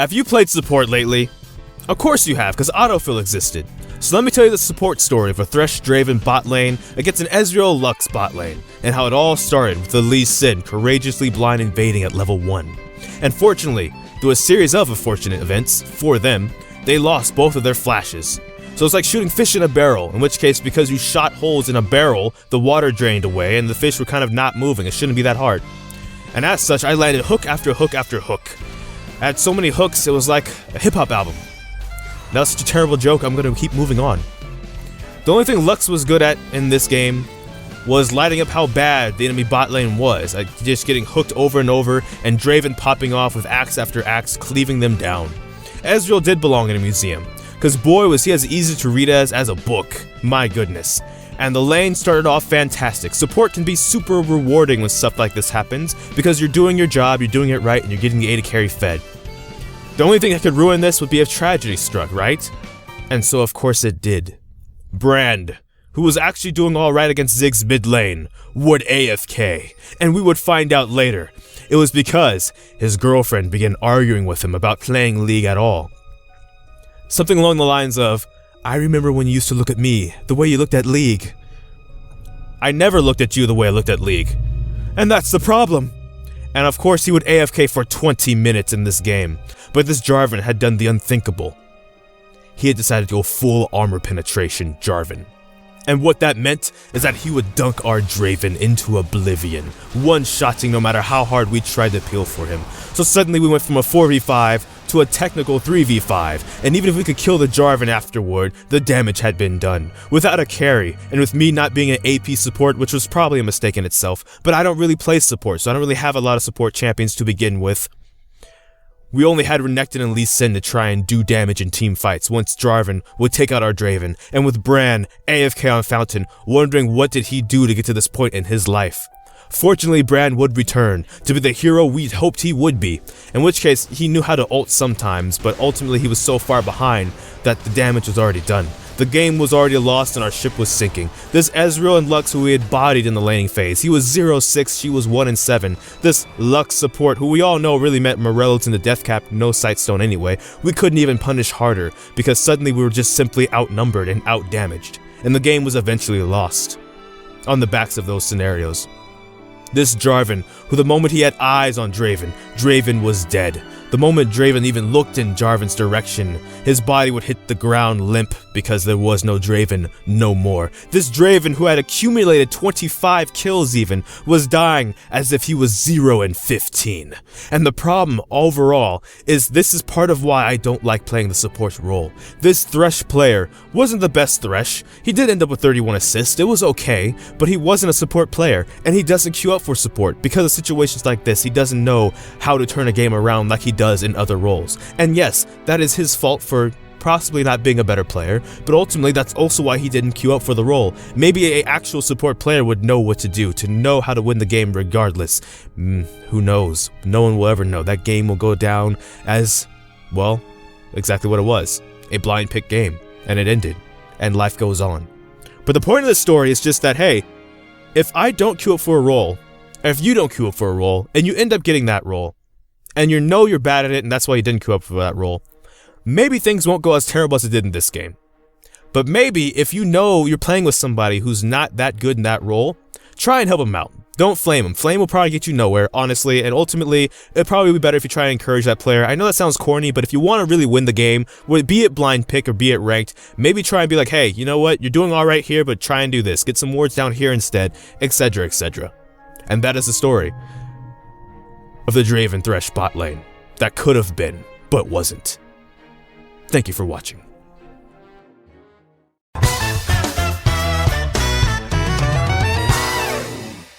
Have you played support lately? Of course you have, because Autofill existed. So let me tell you the support story of a Thresh Draven bot lane against an Ezreal Lux bot lane, and how it all started with the Lee Sin courageously blind invading at level 1. And fortunately, through a series of unfortunate events, for them, they lost both of their flashes. So it's like shooting fish in a barrel, in which case because you shot holes in a barrel, the water drained away and the fish were kind of not moving. It shouldn't be that hard. And as such, I landed hook after hook after hook. I had so many hooks, it was like a hip-hop album. That was such a terrible joke, I'm gonna keep moving on. The only thing Lux was good at in this game was lighting up how bad the enemy bot lane was, like just getting hooked over and over, and Draven popping off with axe after axe, cleaving them down. Ezreal did belong in a museum, because boy was he as easy to read as a book, my goodness. And the lane started off fantastic. Support can be super rewarding when stuff like this happens, because you're doing your job, you're doing it right, and you're getting the AD carry fed. The only thing that could ruin this would be if tragedy struck, right? And so of course it did. Brand, who was actually doing alright against Ziggs mid lane, would AFK, and we would find out later. It was because his girlfriend began arguing with him about playing League at all. Something along the lines of, "I remember when you used to look at me, the way you looked at League." I never looked at you the way I looked at League. And that's the problem. And of course he would AFK for 20 minutes in this game, but this Jarvan had done the unthinkable. He had decided to go full armor penetration Jarvan. And what that meant is that he would dunk our Draven into oblivion, one-shotting no matter how hard we tried to peel for him. So suddenly we went from a 4v5 to a technical 3v5, and even if we could kill the Jarvan afterward, the damage had been done. Without a carry, and with me not being an AP support, which was probably a mistake in itself, but I don't really play support, so I don't really have a lot of support champions to begin with. We only had Renekton and Lee Sin to try and do damage in team fights once Jarvan would take out our Draven, and with Bran AFK on Fountain, wondering what did he do to get to this point in his life. Fortunately, Bran would return to be the hero we hoped he would be, in which case he knew how to ult sometimes, but ultimately he was so far behind that the damage was already done. The game was already lost and our ship was sinking. This Ezreal and Lux who we had bodied in the laning phase, he was 0-6, she was 1-7. This Lux support, who we all know really meant Morello's in the death cap, no sightstone anyway, we couldn't even punish harder, because suddenly we were just simply outnumbered and outdamaged, and the game was eventually lost. On the backs of those scenarios. This Jarvan, who the moment he had eyes on Draven, Draven was dead. The moment Draven even looked in Jarvan's direction, his body would hit the ground limp because there was no Draven no more. This Draven, who had accumulated 25 kills even, was dying as if he was 0-15. And the problem overall is this is part of why I don't like playing the support role. This Thresh player wasn't the best Thresh. He did end up with 31 assists, it was okay, but he wasn't a support player, and he doesn't queue up for support. Because of situations like this, he doesn't know how to turn a game around like he does in other roles. And yes, that is his fault for possibly not being a better player, but ultimately that's also why he didn't queue up for the role. Maybe an actual support player would know what to do, to know how to win the game regardless. Who knows? No one will ever know. That game will go down as, well, exactly what it was. A blind pick game. And it ended. And life goes on. But the point of the story is just that, hey, if I don't queue up for a role, or if you don't queue up for a role, and you end up getting that role, and you know you're bad at it and that's why you didn't queue up for that role, maybe things won't go as terrible as it did in this game. But maybe if you know you're playing with somebody who's not that good in that role, try and help them out. Don't flame him. Flame will probably get you nowhere, honestly, and ultimately, it'd probably be better if you try and encourage that player. I know that sounds corny, but if you want to really win the game, be it blind pick or be it ranked, maybe try and be like, hey, you know what, you're doing alright here, but try and do this. Get some wards down here instead, etc, etc. And that is the story of the Draven Thresh bot lane. That could have been, but wasn't. Thank you for watching.